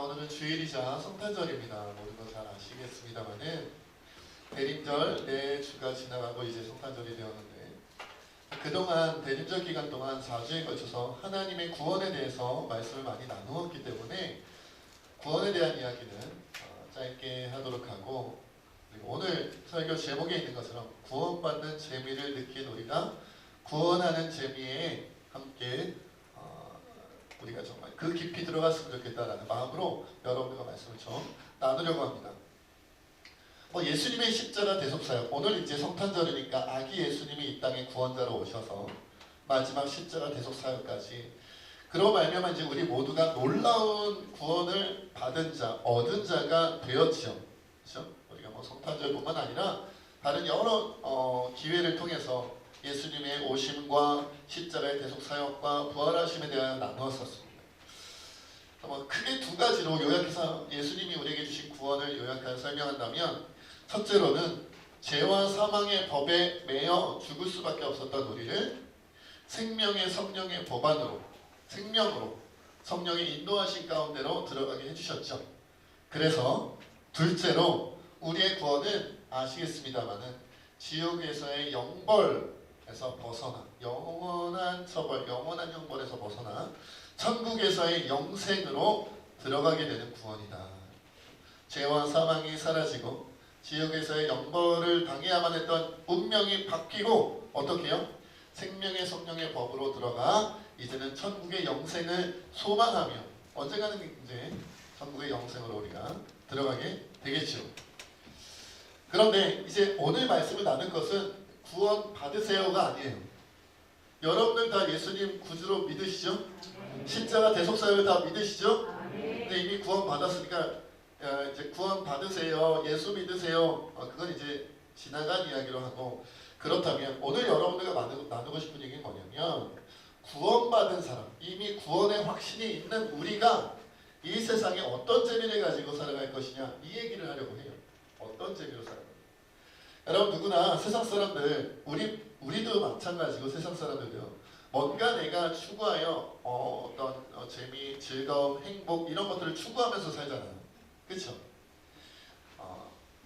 오늘은 주일이자 성탄절입니다. 모두가 잘 아시겠습니다만은 대림절 네 주가 지나가고 이제 성탄절이 되었는데, 그동안 대림절 기간 동안 4주에 걸쳐서 하나님의 구원에 대해서 말씀을 많이 나누었기 때문에 구원에 대한 이야기는 짧게 하도록 하고, 그리고 오늘 설교 제목에 있는 것처럼 구원받는 재미를 느끼노리다, 구원하는 재미에 함께 우리가 정말 그 깊이 들어갔으면 좋겠다라는 마음으로 여러분들과 말씀을 좀 나누려고 합니다. 예수님의 십자가 대속사역, 오늘 이제 성탄절이니까 아기 예수님이 이 땅에 구원자로 오셔서 마지막 십자가 대속사역까지, 그로 말미암아 이제 우리 모두가 놀라운 구원을 받은 자, 얻은 자가 되었지요. 그렇죠? 우리가 성탄절뿐만 아니라 다른 여러 기회를 통해서 예수님의 오심과 십자가의 대속사역과 부활하심에 대하여 나누었었습니다. 크게 두 가지로 요약해서 예수님이 우리에게 주신 구원을 요약하여 설명한다면, 첫째로는 죄와 사망의 법에 매여 죽을 수밖에 없었던 우리를 생명의 성령의 법안으로, 생명으로 성령의 인도하신 가운데로 들어가게 해주셨죠. 그래서 둘째로 우리의 구원은 아시겠습니다마는 지옥에서의 영벌에서 벗어나, 영원한 처벌, 영원한 형벌에서 벗어나 천국에서의 영생으로 들어가게 되는 구원이다. 죄와 사망이 사라지고 지옥에서의 영벌을 당해야만 했던 운명이 바뀌고 어떻게 해요? 생명의 성령의 법으로 들어가 이제는 천국의 영생을 소망하며 언젠가는 이제 천국의 영생으로 우리가 들어가게 되겠죠. 그런데 이제 오늘 말씀을 나눌 것은 구원 받으세요가 아니에요. 여러분들 다 예수님 구주로 믿으시죠? 십자가 대속사역을 다 믿으시죠? 근데 이미 구원 받았으니까 이제 구원 받으세요, 예수 믿으세요, 그건 이제 지나간 이야기로 하고, 그렇다면 오늘 여러분들과 나누고 싶은 얘기는 뭐냐면, 구원받은 사람, 이미 구원의 확신이 있는 우리가 이 세상에 어떤 재미를 가지고 살아갈 것이냐, 이 얘기를 하려고 해요. 어떤 재미로 살아갈 것이냐. 여러분 누구나 세상 사람들, 우리도 마찬가지고 세상 사람들도요, 뭔가 내가 추구하여 어떤 재미, 즐거움, 행복 이런 것들을 추구하면서 살잖아요. 그렇죠?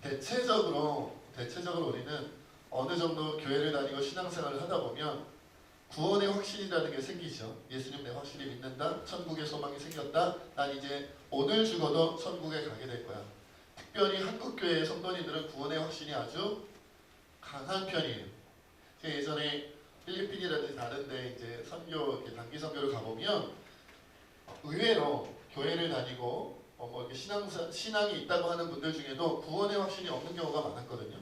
대체적으로 우리는 어느 정도 교회를 다니고 신앙생활을 하다 보면 구원의 확신이라는 게 생기죠. 예수님 내 확실히 믿는다, 천국의 소망이 생겼다, 난 이제 오늘 죽어도 천국에 가게 될 거야. 특별히 한국교회의 성도님들은 구원의 확신이 아주 강한 편이에요. 제가 예전에 필리핀이라든지 다른데 이제 선교, 단기 선교를 가보면 의외로 교회를 다니고 이렇게 신앙이 있다고 하는 분들 중에도 구원의 확신이 없는 경우가 많았거든요.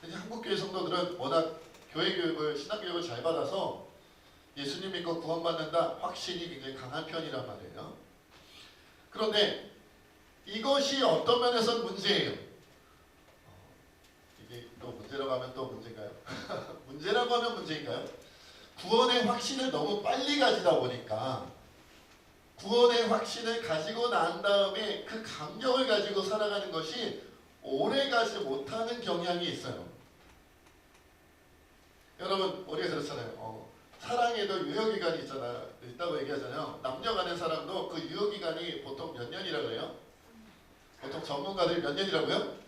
근데 한국교회 성도들은 워낙 교회 교육을, 신앙 교육을 잘 받아서 예수님 믿고 구원받는다 확신이 굉장히 강한 편이란 말이에요. 그런데 이것이 어떤 면에서는 문제예요. 이게 또 문제라고 하면 또 문제인가요? 문제라고 하면 문제인가요? 구원의 확신을 너무 빨리 가지다 보니까 구원의 확신을 가지고 난 다음에 그 감격을 가지고 살아가는 것이 오래가지 못하는 경향이 있어요. 여러분 우리가 그렇잖아요. 사랑에도 유효기간이 있다고 얘기하잖아요. 남녀 간의 사랑도 그 유효기간이 보통 몇 년이라고 해요? 보통 전문가들이 몇 년이라고요?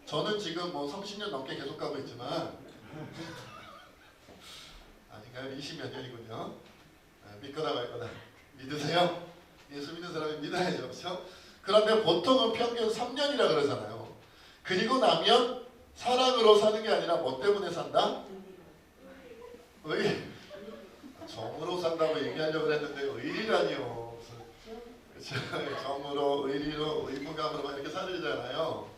저는 지금 30년 넘게 계속 가고 있지만 아닌가요? 20몇 년이군요. 믿거나 말거나. 믿으세요? 예수 믿는 사람이 믿어야죠. 그렇죠? 그런데 보통은 평균 3년이라 그러잖아요. 그리고 나면 사랑으로 사는 게 아니라 뭐 때문에 산다? 정으로 산다고 얘기하려고 했는데 의리라니요. 그렇죠? 정으로, 의리로, 의무감으로 이렇게 살잖아요.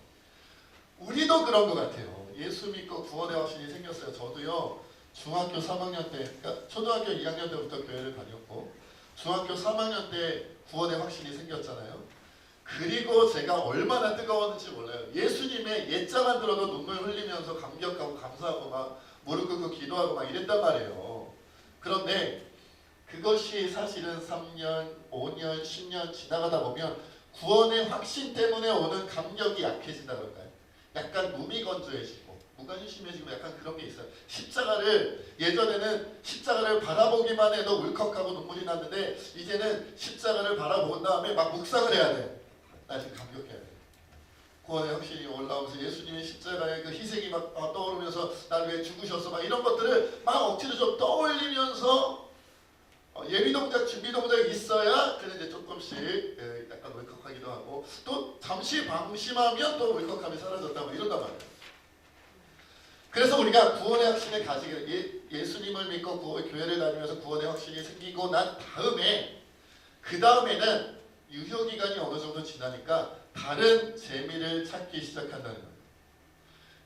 우리도 그런 것 같아요. 예수 믿고 구원의 확신이 생겼어요. 저도요, 중학교 3학년 때, 그러니까 초등학교 2학년 때부터 교회를 다녔고 중학교 3학년 때 구원의 확신이 생겼잖아요. 그리고 제가 얼마나 뜨거웠는지 몰라요. 예수님의 옛자만 들어도 눈물 흘리면서 감격하고 감사하고 막 무릎 꿇고 기도하고 막 이랬단 말이에요. 그런데 그것이 사실은 3년, 5년, 10년 지나가다 보면 구원의 확신 때문에 오는 감격이 약해진다 그럴까요? 약간 무미건조해지고 무관심해지고 약간 그런 게 있어요. 예전에는 십자가를 바라보기만 해도 울컥하고 눈물이 났는데 이제는 십자가를 바라본 다음에 막 묵상을 해야 돼. 나 지금 감격해야 돼. 구원의 확신이 올라오면서 예수님의 십자가의 그 희생이 막 떠오르면서 날 왜 죽으셨어 막 이런 것들을 막 억지로 좀 떠올리면서 예비 동작, 준비 동작이 있어야 그래 이제 조금씩 약간 울컥하기도 하고 또 잠시 방심하면 또 울컥함이 사라졌다 뭐 이런단 말이에요. 그래서 우리가 구원의 확신을 가지게 예수님을 믿고 교회를 다니면서 구원의 확신이 생기고 난 다음에 그 다음에는 유효기간이 어느 정도 지나니까 다른 재미를 찾기 시작한다는 거예요.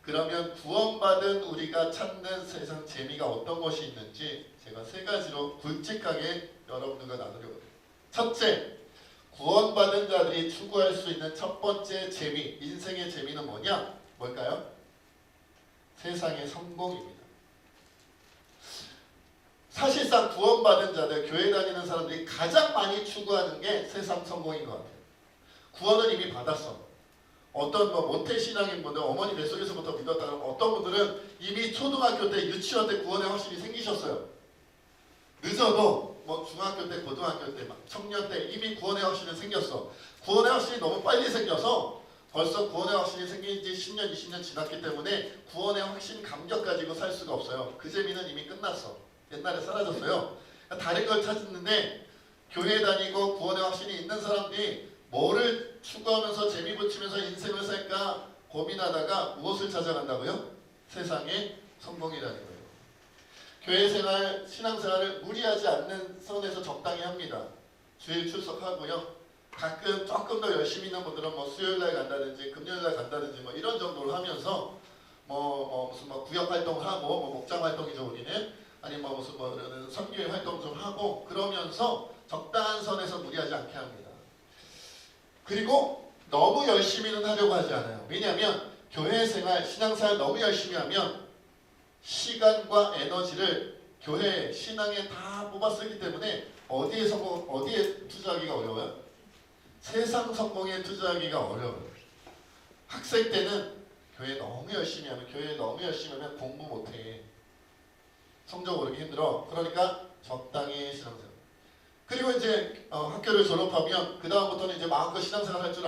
그러면 구원받은 우리가 찾는 세상 재미가 어떤 것이 있는지 제가 세 가지로 굵직하게 여러분들과 나누려고 해요. 첫째, 구원받은 자들이 추구할 수 있는 첫 번째 재미, 인생의 재미는 뭐냐? 뭘까요? 세상의 성공입니다. 사실상 구원받은 자들, 교회 다니는 사람들이 가장 많이 추구하는 게 세상 성공인 것 같아요. 구원은 이미 받았어. 어떤 모태신앙인 분들, 어머니 뱃속에서부터 믿었다는 어떤 분들은 이미 초등학교 때, 유치원 때 구원의 확신이 생기셨어요. 늦어도 중학교 때, 고등학교 때, 청년 때 이미 구원의 확신이 생겼어. 구원의 확신이 너무 빨리 생겨서 벌써 구원의 확신이 생긴 지 10년, 20년 지났기 때문에 구원의 확신 감격 가지고 살 수가 없어요. 그 재미는 이미 끝났어. 옛날에 사라졌어요. 다른 걸 찾았는데 교회 다니고 구원의 확신이 있는 사람들이 뭐를 추구하면서 재미 붙이면서 인생을 살까 고민하다가 무엇을 찾아간다고요? 세상의 성공이라는 거예요. 교회 생활, 신앙생활을 무리하지 않는 선에서 적당히 합니다. 주일 출석하고요. 가끔 조금 더 열심히 있는 분들은 수요일날 간다든지 금요일날 간다든지 이런 정도로 하면서 무슨 구역 활동을 하고 목장 활동이죠 우리는 아니면 무슨 선교회 활동 좀 하고 그러면서 적당한 선에서 무리하지 않게 합니다. 그리고 너무 열심히는 하려고 하지 않아요. 왜냐하면 교회 생활, 신앙생활 너무 열심히 하면 시간과 에너지를 교회, 신앙에 다 뽑아 쓰기 때문에 어디에 투자하기가 어려워요? 세상 성공에 투자하기가 어려워요. 학생 때는 교회 너무 열심히 하면 공부 못해. 성적 오르기 힘들어. 그러니까 적당히 신앙생활. 그리고 이제 학교를 졸업하면 그 다음부터는 이제 마음껏 신앙생활 할 줄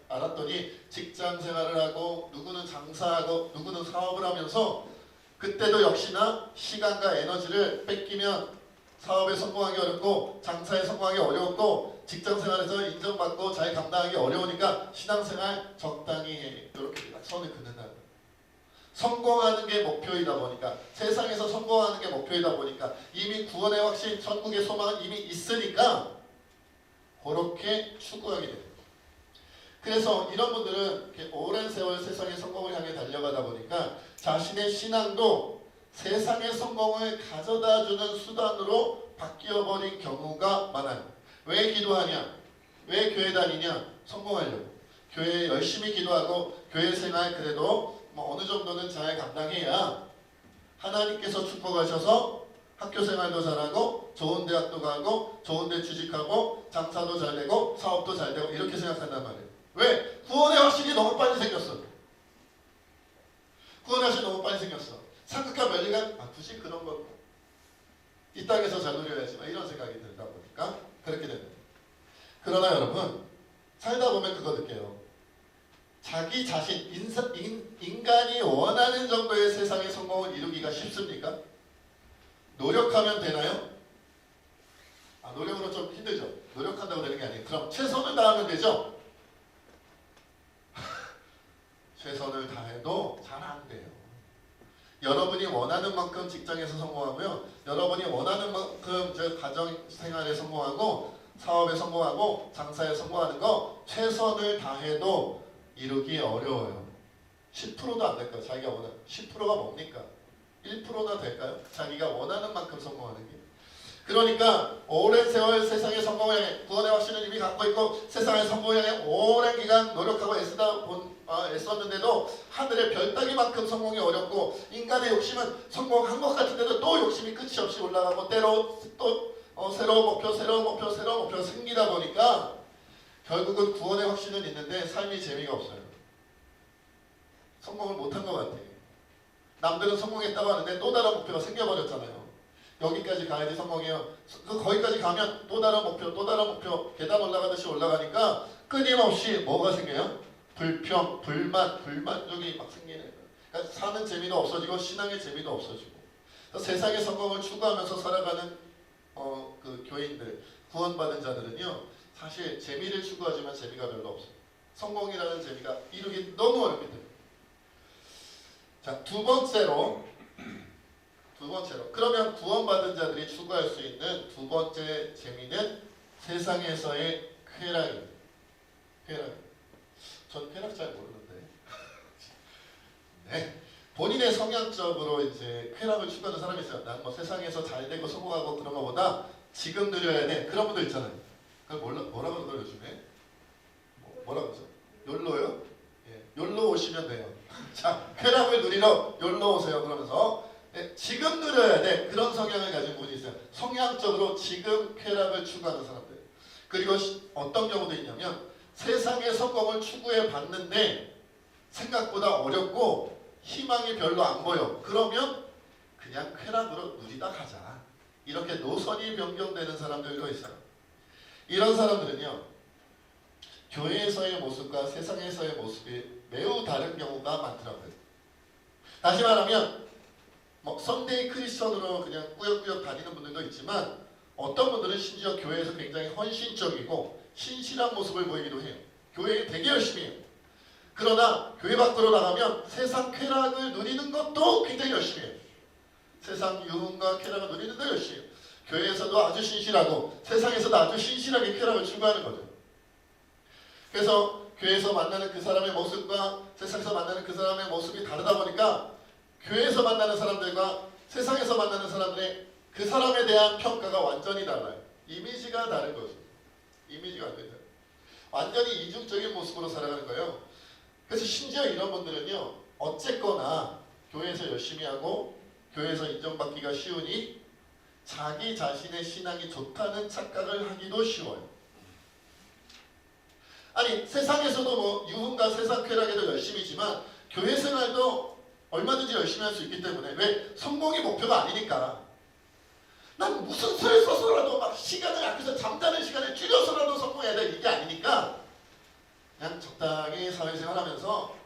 알았더니 직장 생활을 하고 누구는 장사하고 누구는 사업을 하면서 그때도 역시나 시간과 에너지를 뺏기면 사업에 성공하기 어렵고 장사에 성공하기 어렵고 직장생활에서 인정받고 잘 감당하기 어려우니까 신앙생활 적당히 해. 이렇게 선을 긋는다는 거예요. 성공하는 게 목표이다 보니까 세상에서 성공하는 게 목표이다 보니까 이미 구원의 확신, 천국의 소망은 이미 있으니까 그렇게 추구하게 돼요. 그래서 이런 분들은 이렇게 오랜 세월 세상의 성공을 향해 달려가다 보니까 자신의 신앙도 세상의 성공을 가져다주는 수단으로 바뀌어버린 경우가 많아요. 왜 기도하냐? 왜 교회 다니냐? 성공하려고. 교회에 열심히 기도하고 교회 생활 그래도 어느 정도는 잘 감당해야 하나님께서 축복하셔서 학교 생활도 잘하고 좋은 대학도 가고 좋은 데 취직하고 장사도 잘 되고 사업도 잘 되고 이렇게 생각한단 말이에요. 왜? 구원의 확신이 너무 빨리 생겼어. 구원의 확신이 너무 빨리 생겼어. 상극과 면리가 굳이 그런 거 이 땅에서 잘 누려야지 이런 생각이 들다 보니까 그렇게 됩니다. 그러나 여러분 살다 보면 그거 느껴요. 자기 자신, 인간이 원하는 정도의 세상의 성공을 이루기가 쉽습니까? 노력하면 되나요? 노력으로 좀 힘들죠. 노력한다고 되는 게 아니에요. 그럼 최선을 다하면 되죠? 최선을 다해도 잘 안 돼요. 여러분이 원하는 만큼 직장에서 성공하고요. 여러분이 원하는 만큼 가정생활에 성공하고 사업에 성공하고 장사에 성공하는 거 최선을 다해도 이루기 어려워요. 10%도 안 될까요? 자기가 원하는 10%가 뭡니까? 1%나 될까요? 자기가 원하는 만큼 성공하는 게. 그러니까 오랜 세월 세상의 성공을 향해 구원의 확신을 이미 갖고 있고 세상의 성공을 향해 오랜 기간 노력하고 애썼는데도 하늘의 별 따기만큼 성공이 어렵고 인간의 욕심은 성공한 것 같은데도 또 욕심이 끝이 없이 올라가고 때로 또 새로운 목표 생기다 보니까 결국은 구원의 확신은 있는데 삶이 재미가 없어요. 성공을 못한 것 같아요. 남들은 성공했다고 하는데 또 다른 목표가 생겨버렸잖아요. 여기까지 가야지 성공해요. 거기까지 가면 또 다른 목표 계단 올라가듯이 올라가니까 끊임없이 뭐가 생겨요? 불평, 불만, 불만족이 막 생기는 거예요. 그러니까 사는 재미도 없어지고 신앙의 재미도 없어지고 세상의 성공을 추구하면서 살아가는 그 교인들, 구원받은 자들은요 사실 재미를 추구하지만 재미가 별로 없어요. 성공이라는 재미가 이루기 너무 어렵기 때문에. 자, 두 번째로 그러면 구원받은 자들이 추구할 수 있는 두 번째 재미는 세상에서의 쾌락입니다. 쾌락. 전 쾌락 잘 모르는데. 네. 본인의 성향적으로 이제 쾌락을 추구하는 사람이 있어요. 난 뭐 세상에서 잘 되고 성공하고 그런 것보다 지금 누려야 돼. 그런 분들 있잖아요. 그걸 뭐라고 그러죠 요즘에? 뭐라고 그러죠? 욜로요? 예, 욜로 오시면 돼요. 자, 쾌락을 누리러 욜로 오세요. 그러면서 네, 지금 누려야 돼. 그런 성향을 가진 분이 있어요. 성향적으로 지금 쾌락을 추구하는 사람들. 그리고 어떤 경우도 있냐면 세상의 성공을 추구해 봤는데 생각보다 어렵고 희망이 별로 안 보여. 그러면 그냥 쾌락으로 누리다 가자. 이렇게 노선이 변경되는 사람들도 있어요. 이런 사람들은요. 교회에서의 모습과 세상에서의 모습이 매우 다른 경우가 많더라고요. 다시 말하면 뭐 선데이 크리스천으로 그냥 꾸역꾸역 다니는 분들도 있지만 어떤 분들은 심지어 교회에서 굉장히 헌신적이고 신실한 모습을 보이기도 해요. 교회에 되게 열심히 해요. 그러나 교회 밖으로 나가면 세상 쾌락을 누리는 것도 굉장히 열심히 해요. 세상 유흥과 쾌락을 누리는 거 열심히 해요. 교회에서도 아주 신실하고 세상에서도 아주 신실하게 쾌락을 추구하는 거죠. 그래서 교회에서 만나는 그 사람의 모습과 세상에서 만나는 그 사람의 모습이 다르다 보니까 교회에서 만나는 사람들과 세상에서 만나는 사람들의 그 사람에 대한 평가가 완전히 달라요. 이미지가 다른 거죠. 이미지가 완전히 달라요. 완전히 이중적인 모습으로 살아가는 거예요. 그래서 심지어 이런 분들은요. 어쨌거나 교회에서 열심히 하고 교회에서 인정받기가 쉬우니 자기 자신의 신앙이 좋다는 착각을 하기도 쉬워요. 아니 세상에서도 뭐 유흥과 세상 쾌락에도 열심히지만 교회 생활도 얼마든지 열심히 할 수 있기 때문에 왜? 성공이 목표가 아니니까. 난 무슨 수를 써서라도 막 시간을 아껴서 잠자는 시간을 줄여서라도 성공해야 돼. 이게 아니니까 그냥 적당히 사회생활하면서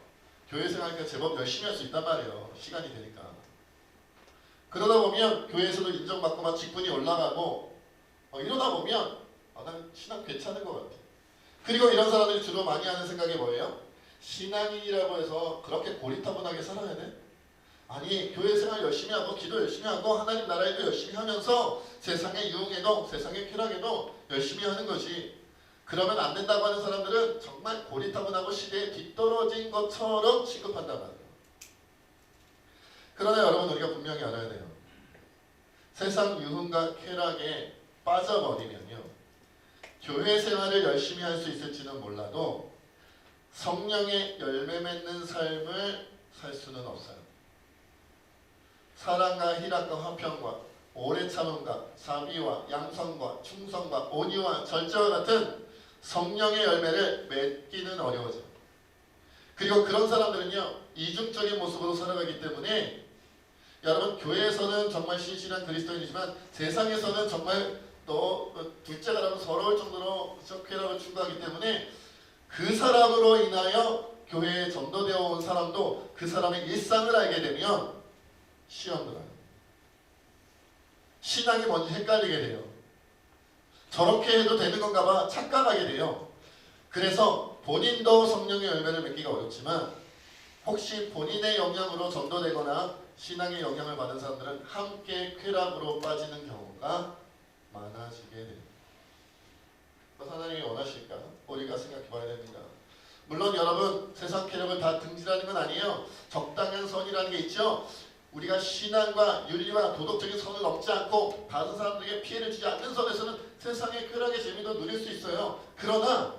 교회생활이니까 제법 열심히 할 수 있단 말이에요. 시간이 되니까. 그러다 보면 교회에서도 인정받고 막 직분이 올라가고 이러다 보면 난 신앙 괜찮은 것 같아. 그리고 이런 사람들이 주로 많이 하는 생각이 뭐예요? 신앙인이라고 해서 그렇게 고리타분하게 살아야 돼? 아니 교회 생활 열심히 하고 기도 열심히 하고 하나님 나라 일도 열심히 하면서 세상의 유흥에도 세상의 쾌락에도 열심히 하는 거지. 그러면 안 된다고 하는 사람들은 정말 고리타분하고 시대에 뒤떨어진 것처럼 취급한단 말이에요. 그러나 여러분 우리가 분명히 알아야 돼요. 세상 유흥과 쾌락에 빠져버리면요. 교회 생활을 열심히 할 수 있을지는 몰라도 성령의 열매 맺는 삶을 살 수는 없어요. 사랑과 희락과 화평과 오래 참음과 자비와 양성과 충성과 온유와 절제와 같은 성령의 열매를 맺기는 어려워져요. 그리고 그런 사람들은요. 이중적인 모습으로 살아가기 때문에 여러분 교회에서는 정말 신실한 그리스도인이지만 세상에서는 정말 둘째가라면 서러울 정도로 쾌락을 추구하기 때문에 그 사람으로 인하여 교회에 전도되어 온 사람도 그 사람의 일상을 알게 되면 시험 들어요. 신앙이 뭔지 헷갈리게 돼요. 저렇게 해도 되는 건가 봐 착각하게 돼요. 그래서 본인도 성령의 열매를 맺기가 어렵지만 혹시 본인의 영향으로 전도되거나 신앙의 영향을 받은 사람들은 함께 쾌락으로 빠지는 경우가 많아지게 됩니다. 하나님이 원하실까? 우리가 생각해 봐야 됩니다. 물론 여러분 세상 쾌락을 다 등지라는 건 아니에요. 적당한 선이라는 게 있죠. 우리가 신앙과 윤리와 도덕적인 선을 넘지 않고 다른 사람들에게 피해를 주지 않는 선에서는 세상의 쾌락의 재미도 누릴 수 있어요. 그러나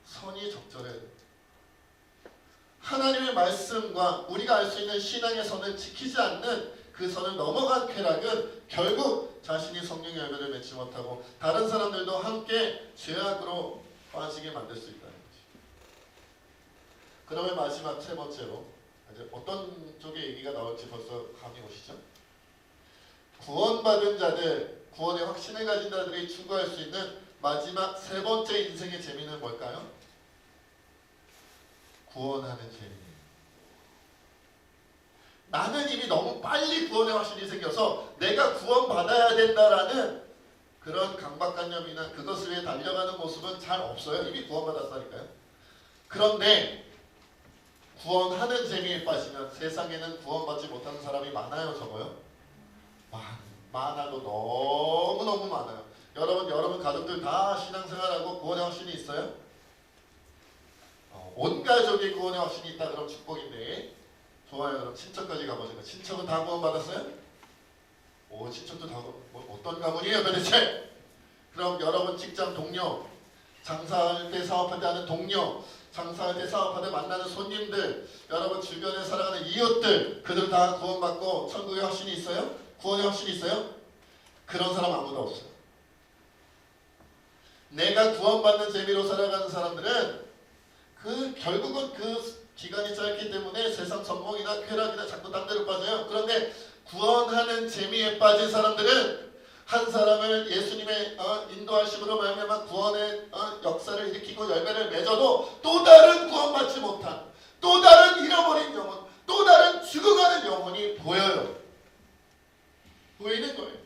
선이 적절해야 돼요. 하나님의 말씀과 우리가 알 수 있는 신앙의 선을 지키지 않는 그 선을 넘어간 쾌락은 결국 자신이 성령의 열매를 맺지 못하고 다른 사람들도 함께 죄악으로 빠지게 만들 수 있다는 거지. 그러면 마지막 세 번째로 이제 어떤 쪽의 얘기가 나올지 벌써 감이 오시죠? 구원받은 자들, 구원의 확신을 가진 자들이 추구할 수 있는 마지막 세 번째 인생의 재미는 뭘까요? 구원하는 재미. 나는 이미 너무 빨리 구원의 확신이 생겨서 내가 구원받아야 된다라는 그런 강박관념이나 그것을 위해 달려가는 모습은 잘 없어요. 이미 구원받았다니까요. 그런데 구원하는 재미에 빠지면 세상에는 구원받지 못하는 사람이 많아요, 적어요? 많아도 너무너무 많아요. 여러분 가족들 다 신앙생활하고 구원의 확신이 있어요? 온 가족이 구원의 확신이 있다 그럼 축복인데, 좋아요. 그럼 친척까지 가보죠. 친척은 다 구원받았어요? 오, 친척도 다 어떤 가문이에요 도대체? 그럼 여러분 직장 동료, 장사할 때 사업할 때 하는 동료, 장사할 때 사업할 때 만나는 손님들, 여러분 주변에 살아가는 이웃들, 그들 다 구원받고 천국의 확신이 있어요? 구원의 확신이 있어요? 그런 사람 아무도 없어요. 내가 구원받는 재미로 살아가는 사람들은 결국은 기간이 짧기 때문에 세상 성공이나 쾌락이나 자꾸 딴 데로 빠져요. 그런데 구원하는 재미에 빠진 사람들은 한 사람을 예수님의 인도하심으로 말미암아 구원의 역사를 일으키고 열매를 맺어도 또 다른 구원받지 못한, 또 다른 잃어버린 영혼, 또 다른 죽어가는 영혼이 보여요. 보이는 거예요.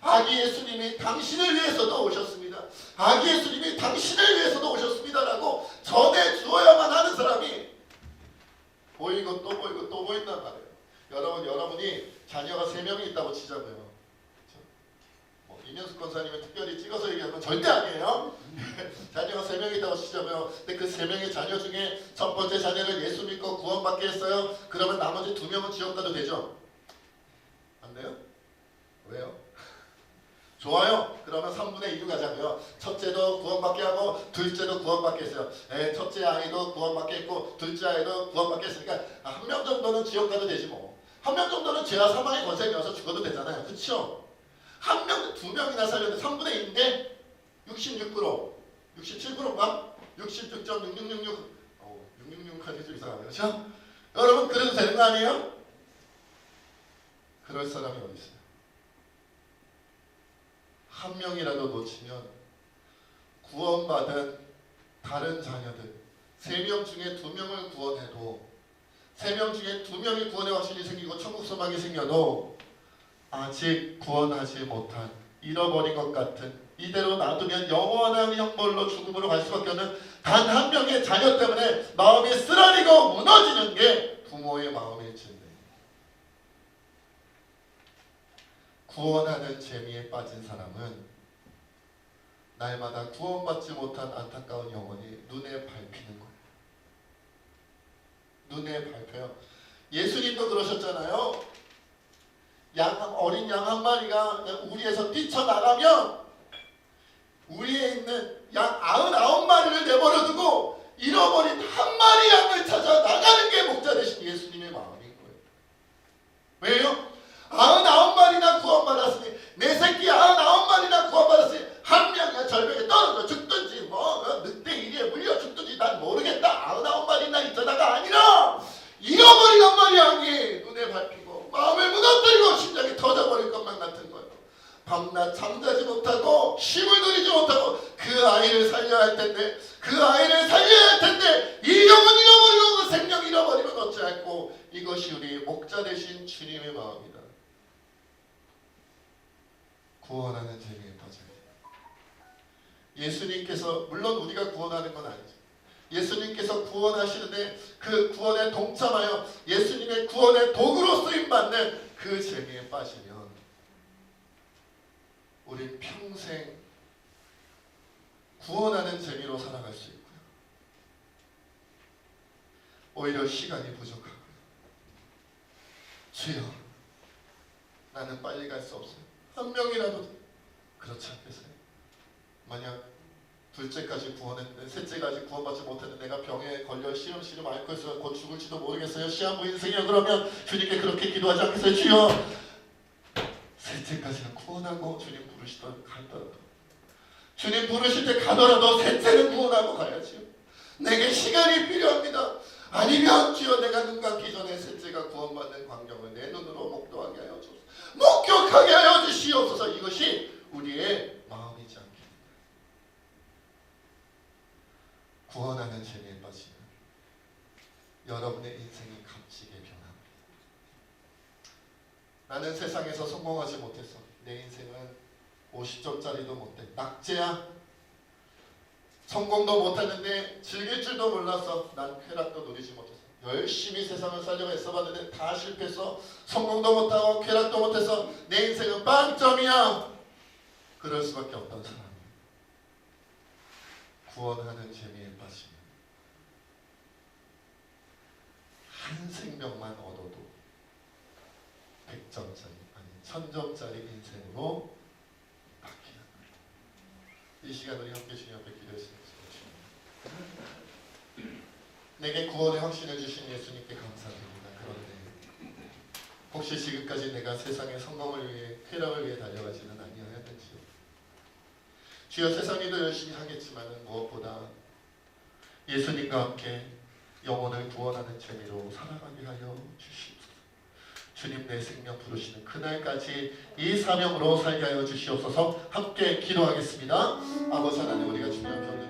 아기 예수님이 당신을 위해서도 오셨습니다. 아기 예수님이 당신을 위해서도 오셨습니다라고 전해주어야만 하는 사람이 보이고 또 보이고 또 보인단 말이에요. 여러분이 자녀가 3명이 있다고 치자고요. 이명숙 권사님은 특별히 찍어서 얘기하는 건 절대 아니에요. 자녀가 3명이 있다고 치자고요. 근데 그 3명의 자녀 중에 첫 번째 자녀를 예수 믿고 구원받게 했어요. 그러면 나머지 2명은 지옥 가도 되죠? 안 돼요? 왜요? 좋아요. 그러면 3분의 2로 가자고요. 첫째도 구원받게 하고 둘째도 구원받게 했어요. 첫째 아이도 구원받게 했고 둘째 아이도 구원받게 했으니까 한 명 정도는 지옥 가도 되지 뭐. 한 명 정도는 죄와 사망의 권세에 면서 죽어도 되잖아요. 그렇죠? 한 명, 2명이나 살렸는데 3분의 2인데 66%, 67%인가? 66.6666 666까지 좀 이상하네요. 그렇죠? 여러분 그래도 되는 거 아니에요? 그럴 사람이 어디 있어요? 한 명이라도 놓치면 구원받은 다른 자녀들 3명 중에 2명을 구원해도 3명 중에 2명이 구원의 확신이 생기고 천국 소망이 생겨도 아직 구원하지 못한 잃어버린 것 같은 이대로 놔두면 영원한 형벌로 죽음으로 갈 수밖에 없는 단 한 명의 자녀 때문에 마음이 쓰라리고 무너지는 게 부모의 마음일 텐데 구원하는 재미에 빠진 사람은 날마다 구원받지 못한 안타까운 영혼이 눈에 밟히는 거예요. 눈에 밟혀요. 예수님도 그러셨잖아요. 어린 양 한 마리가 우리에서 뛰쳐나가면 우리에 있는 양 99마리를 내버려 두고 잃어버린 한 마리 양을 찾아 나가는 게 목자 되신 예수님의 마음인 거예요. 왜요? 99마리나 구원받았으니 내 새끼 99마리나 구원받았으니 한 명이 절벽에 떨어져 죽든지 늑대 이리에 물려 죽든지 난 모르겠다. 99마리나 있다가 아니라 잃어버린 한 마리 양이 눈에 밟히고 마음을 무너뜨리고 심장이 터져버릴 것만 같은 거예요. 밤낮 잠자지 못하고 쉼을 누리지 못하고 그 아이를 살려야 할 텐데 이 영혼 잃어버리고 그 생명 잃어버리면 어찌할꼬. 이것이 우리 목자 되신 주님의 마음이다. 구원하는 재미에 빠져야 돼요. 예수님께서 물론 우리가 구원하는 건 아니죠. 예수님께서 구원하시는데 그 구원에 동참하여 예수님의 구원의 도구로 쓰임받는 그 재미에 빠지면 우리 평생 구원하는 재미로 살아갈 수 있고요. 오히려 시간이 부족하고요. 주여 나는 빨리 갈 수 없어요. 한 명이라도 그렇지 않겠어요? 만약 둘째까지 구원했는데 셋째까지 구원받지 못했는데 내가 병에 걸려 시름시름 앓고 있어요. 곧 죽을지도 모르겠어요. 시한부 인생이요. 그러면 주님께 그렇게 기도하지 않겠어요? 주여 셋째까지는 구원하고 주님 부르시더라도 가더라도 주님 부르실 때 가더라도 셋째는 구원하고 가야지요. 내게 시간이 필요합니다. 아니면 주여 내가 눈 감기 전에 셋째가 구원받는 광경을 내 눈으로 목도하게 하여 주옵소서. 목격하게 하여 주시옵소서. 이것이 우리의 마음이지 않겠습니까? 구원하는 재미에 빠지면 여러분의 인생이 값지게 변합니다. 나는 세상에서 성공하지 못했어. 내 인생은 50점짜리도 못돼. 낙제야. 성공도 못했는데 즐길 줄도 몰랐어. 난 쾌락도 누리지 못했어. 열심히 세상을 살려고 애써봤는데 다 실패했어. 성공도 못하고 쾌락도 못해서 내 인생은 빵점이야. 그럴 수밖에 없던 사람. 구원하는 재미에 빠지면 한 생명만 얻어도 100점짜리 아니 1000점짜리 인생으로 바뀌는 거예요. 이 시간 우리 함께 주님 앞에 기도했습니다. 내게 구원의 확신을 주신 예수님께 감사드립니다. 그런데 혹시 지금까지 내가 세상의 성공을 위해 쾌락을 위해 달려가지는 아니하였는지요. 주여 세상에도 열심히 하겠지만 무엇보다 예수님과 함께 영혼을 구원하는 재미로 살아가게 하여 주시옵소서. 주님 내 생명 부르시는 그날까지 이 사명으로 살게 하여 주시옵소서. 함께 기도하겠습니다. 아버지 하나님 우리가 주님 앞에